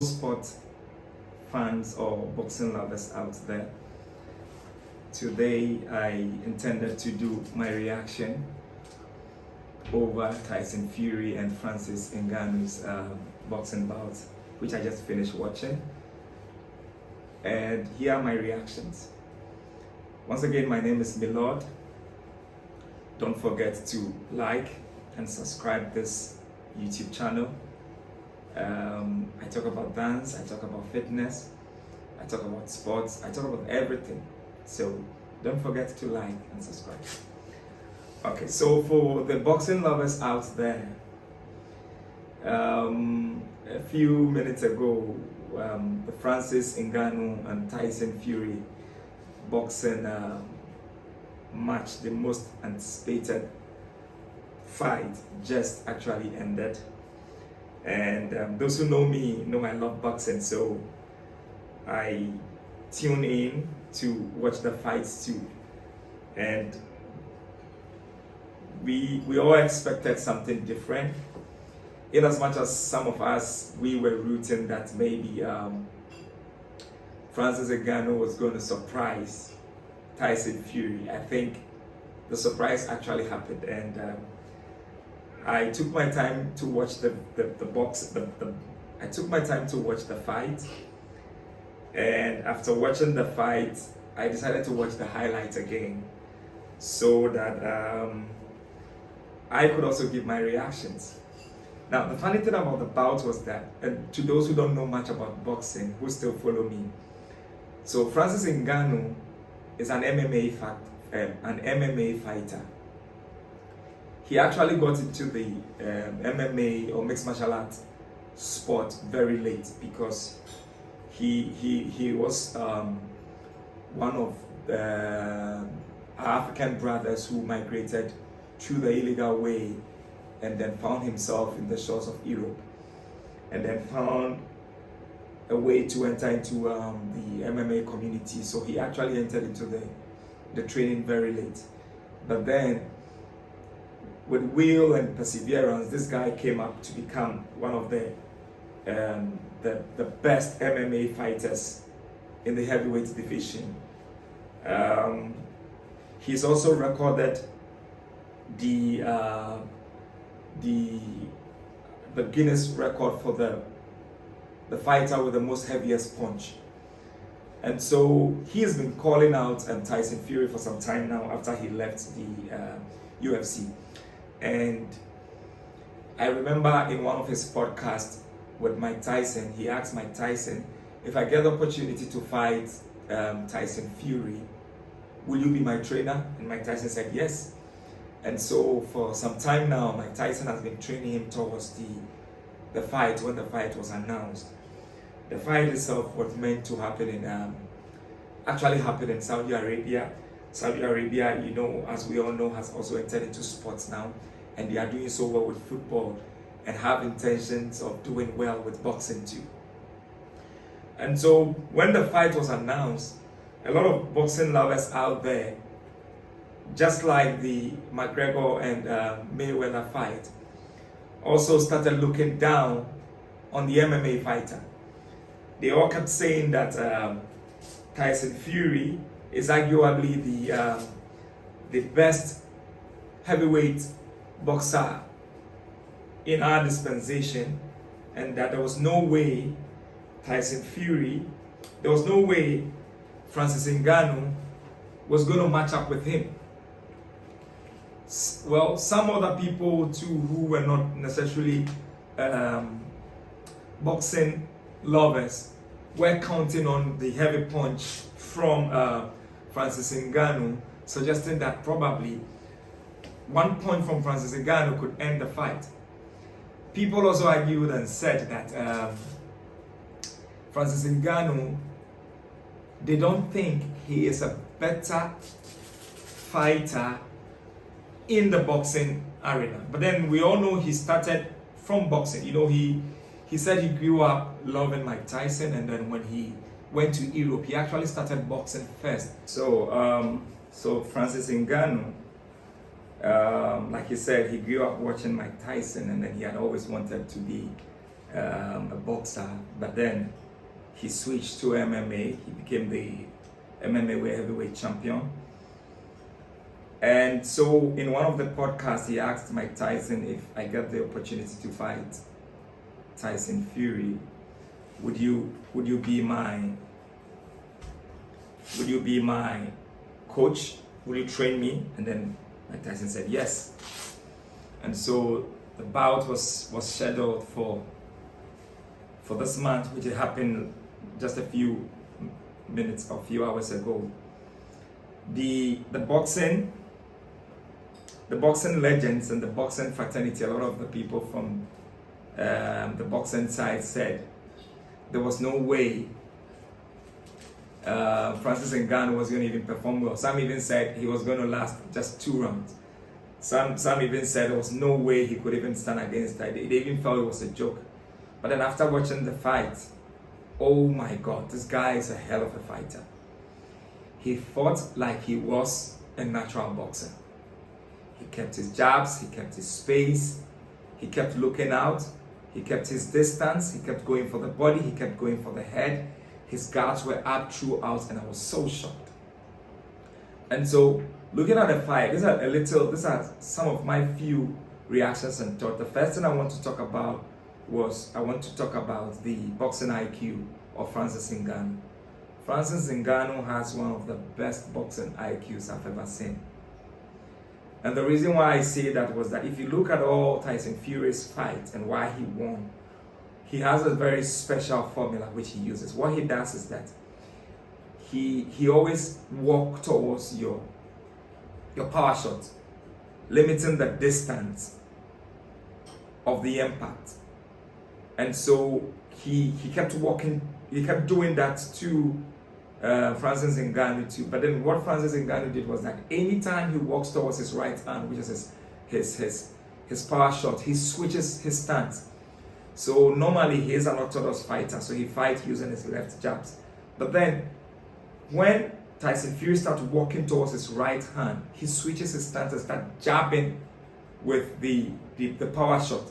sport fans or boxing lovers out there. Today I intended to do my reaction over Tyson Fury and Francis Ngannou's boxing bout, which I just finished watching. And here are my reactions. Once again, my name is Milord. Don't forget to like and subscribe this YouTube channel. I talk about dance, I talk about fitness, I talk about sports, I talk about everything. So don't forget to like and subscribe. Okay, so for the boxing lovers out there, a few minutes ago, the Francis Ngannu and Tyson Fury boxing match, the most anticipated fight, just actually ended. And those who know me know I love boxing, so I tune in to watch the fights too. And we all expected something different. In as much as some of us, we were rooting that maybe Francis Ngannou was going to surprise Tyson Fury. I think the surprise actually happened, and I took my time to watch I took my time to watch the fight, and after watching the fight, I decided to watch the highlights again so that I could also give my reactions. Now, the funny thing about the bout was that, and to those who don't know much about boxing, who still follow me, so Francis Ngannou is an MMA fighter. He actually got into the MMA or mixed martial arts sport very late because he was one of the African brothers who migrated through the illegal way and then found himself in the shores of Europe, and then found a way to enter into the MMA community. So he actually entered into the training very late. But then, with will and perseverance, this guy came up to become one of the best MMA fighters in the heavyweight division. He's also recorded the Guinness record for the fighter with the most heaviest punch. And so he's been calling out Tyson Fury for some time now after he left the UFC. And I remember in one of his podcasts with Mike Tyson, he asked Mike Tyson, if I get the opportunity to fight Tyson Fury, will you be my trainer? And Mike Tyson said yes. And so for some time now, Mike Tyson has been training him towards the fight when the fight was announced. The fight itself was meant to happen actually happened in Saudi Arabia. Saudi Arabia, you know, as we all know, has also entered into sports now, and they are doing so well with football and have intentions of doing well with boxing too. And so when the fight was announced, a lot of boxing lovers out there, just like the McGregor and Mayweather fight, also started looking down on the MMA fighter. They all kept saying that Tyson Fury is arguably the best heavyweight boxer in our dispensation, and that there was no way Francis Ngannou was going to match up with him. Well, some other people too who were not necessarily boxing lovers were counting on the heavy punch from Francis Ngannou, suggesting that probably one point from Francis Ngannou could end the fight. People also argued and said that Francis Ngannou, they don't think he is a better fighter in the boxing arena. But then we all know he started from boxing. You know, he said he grew up loving Mike Tyson, and then when he went to Europe, he actually started boxing first. So Francis Ngannou, like he said, he grew up watching Mike Tyson, and then he had always wanted to be a boxer, but then he switched to MMA. He became the MMA heavyweight champion. And so in one of the podcasts, he asked Mike Tyson, if I get the opportunity to fight Tyson Fury, would you be my coach? Will you train me? And then Mike Tyson said yes. And so the bout was scheduled for this month, which had happened just a few minutes or few hours ago. The boxing legends and the boxing fraternity, a lot of the people from the boxing side said there was no way Francis Ngannu was going to even perform well. Some even said he was going to last just 2 rounds. Some even said there was no way he could even stand against that. They even felt it was a joke. But then after watching the fight, oh my God, this guy is a hell of a fighter. He fought like he was a natural boxer. He kept his jabs, he kept his space, he kept looking out, he kept his distance, he kept going for the body, he kept going for the head. His guards were up throughout, and I was so shocked. And so, looking at the fight, these are some of my few reactions and thoughts. The first thing I want to talk about the boxing IQ of Francis Ngannu. Francis Ngannu has one of the best boxing IQs I've ever seen. And the reason why I say that was that if you look at all Tyson Fury's fights and why he won, he has a very special formula which he uses. What he does is that he always walks towards your power shot, limiting the distance of the impact. And so he kept walking, he kept doing that to Francis Ngannu too. But then what Francis Ngannu did was that anytime he walks towards his right hand, which is his power shot, he switches his stance. So normally he is an orthodox fighter, so he fights using his left jabs. But then when Tyson Fury starts walking towards his right hand, he switches his stance and starts jabbing with the power shot.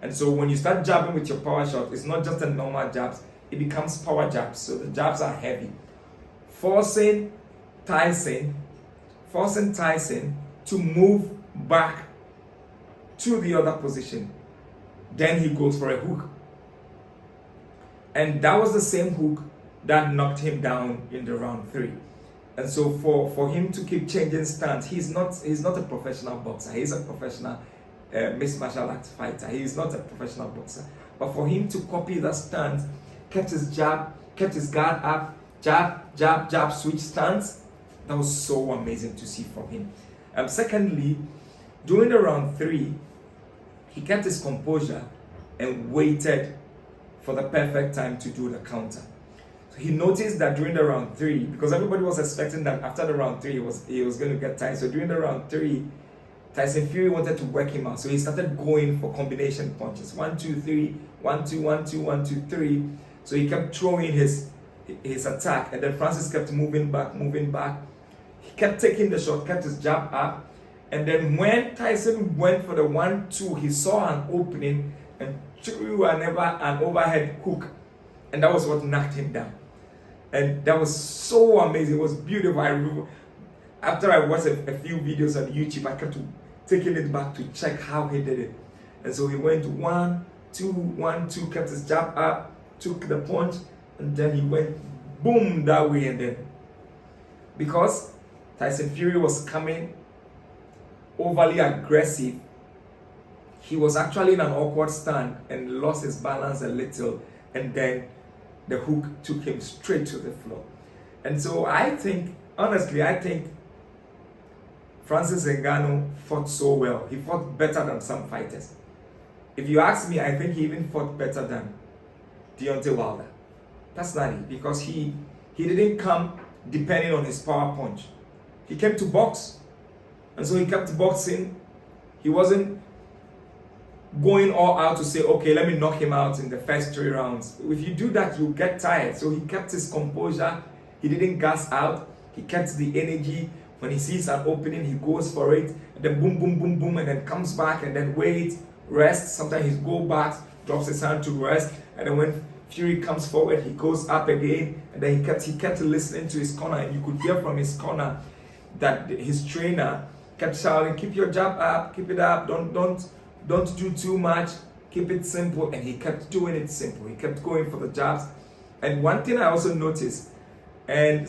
And so when you start jabbing with your power shot, it's not just a normal jabs, it becomes power jabs. So the jabs are heavy, forcing Tyson to move back to the other position. Then he goes for a hook. And that was the same hook that knocked him down in the round 3. And so for him to keep changing stance, he's not a professional boxer. He's a professional mixed martial arts fighter. He is not a professional boxer. But for him to copy that stance, kept his jab, kept his guard up, jab, switch stance, that was so amazing to see from him. Secondly, during the round 3, he kept his composure and waited for the perfect time to do the counter. So he noticed that during the round 3, because everybody was expecting that after the round 3 he was going to get tired. So during the round 3, Tyson Fury wanted to work him out. So he started going for combination punches. 1, 2, 3, 1, 2, 1, 2, 1, 2, 3. So he kept throwing his attack, and then Francis kept moving back. He kept taking the shot, kept his jab up. And then when Tyson went for the 1, 2, he saw an opening and threw an overhead hook. And that was what knocked him down. And that was so amazing. It was beautiful. After I watched a few videos on YouTube, I kept taking it back to check how he did it. And so he went 1, 2, 1, 2, kept his jab up, took the punch, and then he went boom that way. And then because Tyson Fury was coming overly aggressive, he was actually in an awkward stand and lost his balance a little, and then the hook took him straight to the floor. And so I think Francis Ngannu fought so well. He fought better than some fighters. If you ask me, I think he even fought better than Deontay Wilder. Personally, because he didn't come depending on his power punch. He came to box. And so he kept boxing. He wasn't going all out to say, okay, let me knock him out in the first 3 rounds. If you do that, you get tired. So he kept his composure. He didn't gas out. He kept the energy. When he sees an opening, he goes for it. And then boom, boom, boom, boom, and then comes back and then waits, rests. Sometimes he goes back drops his hand to rest, and then when Fury comes forward, he goes up again, and then he kept listening to his corner, and you could hear from his corner that his trainer kept shouting, "Keep your jab up, keep it up, don't do too much, keep it simple," and he kept doing it simple. He kept going for the jabs. And one thing I also noticed, and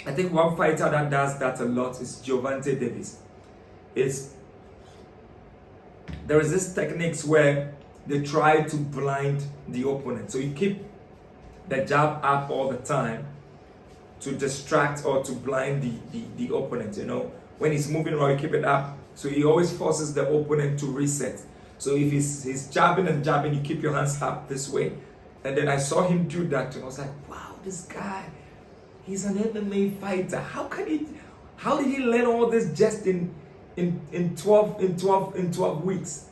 I think one fighter that does that a lot is Gervonta Davis. There is this techniques where they try to blind the opponent. So you keep the jab up all the time to distract or to blind the opponent, you know. When he's moving around, you keep it up. So he always forces the opponent to reset. So if he's jabbing and jabbing, you keep your hands up this way. And then I saw him do that, and I was like, wow, this guy, he's an MMA fighter. How did he learn all this just in 12 weeks?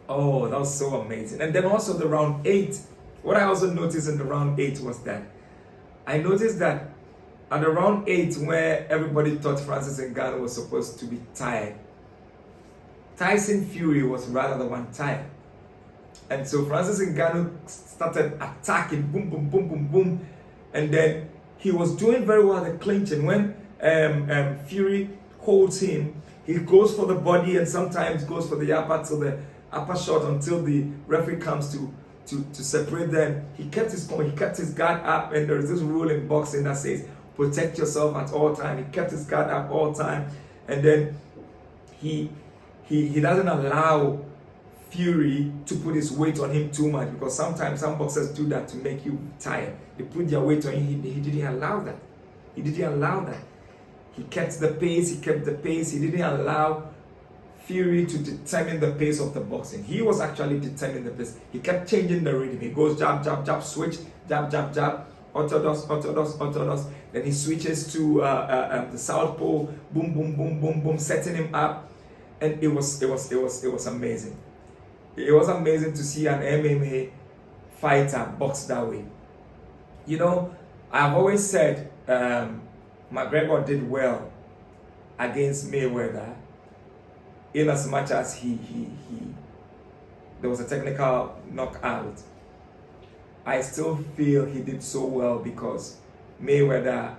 Oh, that was so amazing. And then also the round 8, what I also noticed in the round 8 was that I noticed that at the round 8, where everybody thought Francis Ngannu was supposed to be tired, Tyson Fury was rather the one tired. And so Francis Ngannu started attacking, boom, boom, boom, boom, boom. And then he was doing very well at the clinching. When Fury holds him, he goes for the body and sometimes goes for the upper shot until the referee comes to separate them. He kept his guard up, and there is this rule in boxing that says protect yourself at all time. He kept his guard up all time, and then he doesn't allow Fury to put his weight on him too much, because sometimes some boxers do that to make you tired. They put their weight on you. He didn't allow that. He didn't allow that. He kept the pace. He kept the pace. He didn't allow Fury to determine the pace of the boxing. He was actually determining the pace. He kept changing the rhythm. He goes jab, jab, jab, switch, jab, jab, jab, orthodox, orthodox, orthodox. Then he switches to the southpaw, boom, boom, boom, boom, boom, setting him up, and it was amazing. It was amazing to see an MMA fighter box that way. You know, I've always said McGregor did well against Mayweather, in as much as there was a technical knockout. I still feel he did so well because Mayweather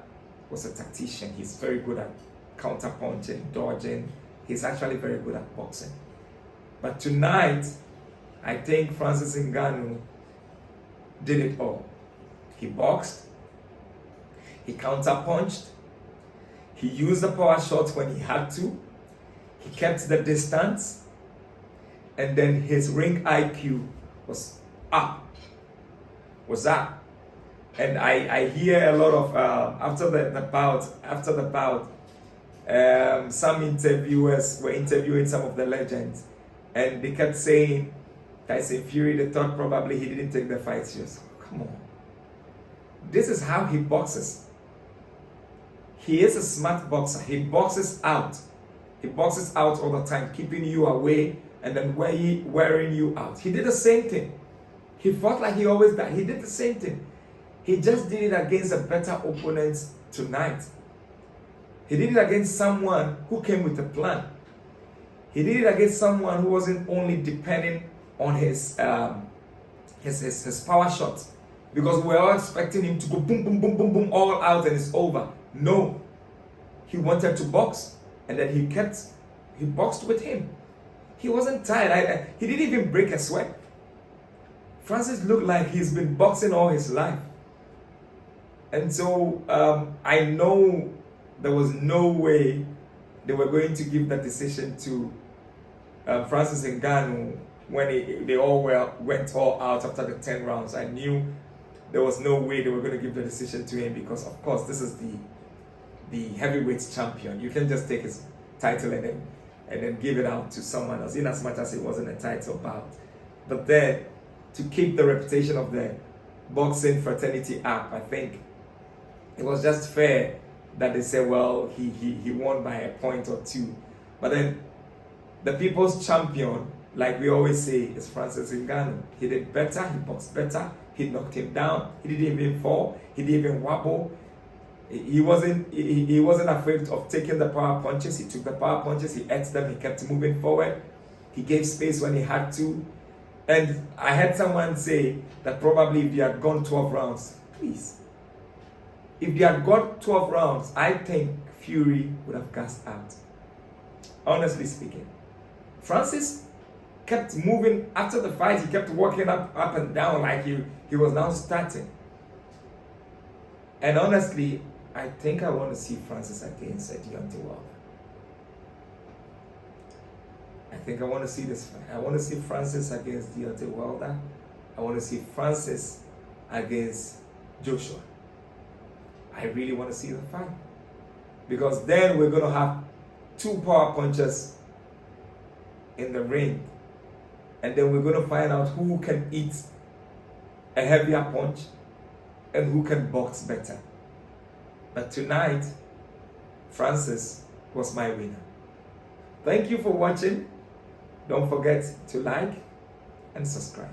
was a tactician. He's very good at counter-punching, dodging. He's actually very good at boxing. But tonight, I think Francis Ngannu did it all. He boxed, he counter-punched, he used the power shots when he had to, he kept the distance, and then his ring IQ was up. And I hear a lot of, after the bout, some interviewers were interviewing some of the legends, and they kept saying, Tyson Fury, they thought probably he didn't take the fight serious. Come on. This is how he boxes. He is a smart boxer. He boxes out. He boxes out all the time, keeping you away and then wearing you out. He did the same thing. He fought like he always does. He did the same thing. He just did it against a better opponent tonight. He did it against someone who came with a plan. He did it against someone who wasn't only depending on his power shot, because we were all expecting him to go boom, boom, boom, boom, boom, all out and it's over. No, he wanted to box, and then he boxed with him. He wasn't tired. He didn't even break a sweat. Francis looked like he's been boxing all his life. And so I know there was no way they were going to give that decision to Francis Ngannu when they all went all out after the 10 rounds. I knew there was no way they were going to give the decision to him, because of course this is the heavyweight champion. You can just take his title and then give it out to someone else, in as much as it wasn't a title bout. But then, to keep the reputation of the boxing fraternity up, I think it was just fair that they said, well, he won by a point or two. But then the people's champion, like we always say, is Francis Ngannu. He did better, he boxed better, he knocked him down, he didn't even fall, he didn't even wobble. He wasn't afraid of taking the power punches. He took the power punches, he ate them, he kept moving forward. He gave space when he had to. And I heard someone say that probably if they had gone 12 rounds, please, if they had got 12 rounds, I think Fury would have gassed out. Honestly speaking. Francis kept moving after the fight. He kept walking up and down like he was now starting. And honestly, I think I want to see Francis against Deontay Wilder. I think I want to see this fight. I want to see Francis against Deontay Wilder. I want to see Francis against Joshua. I really want to see the fight. Because then we're going to have two power punchers in the ring. And then we're going to find out who can eat a heavier punch and who can box better. But tonight, Francis was my winner. Thank you for watching. Don't forget to like and subscribe.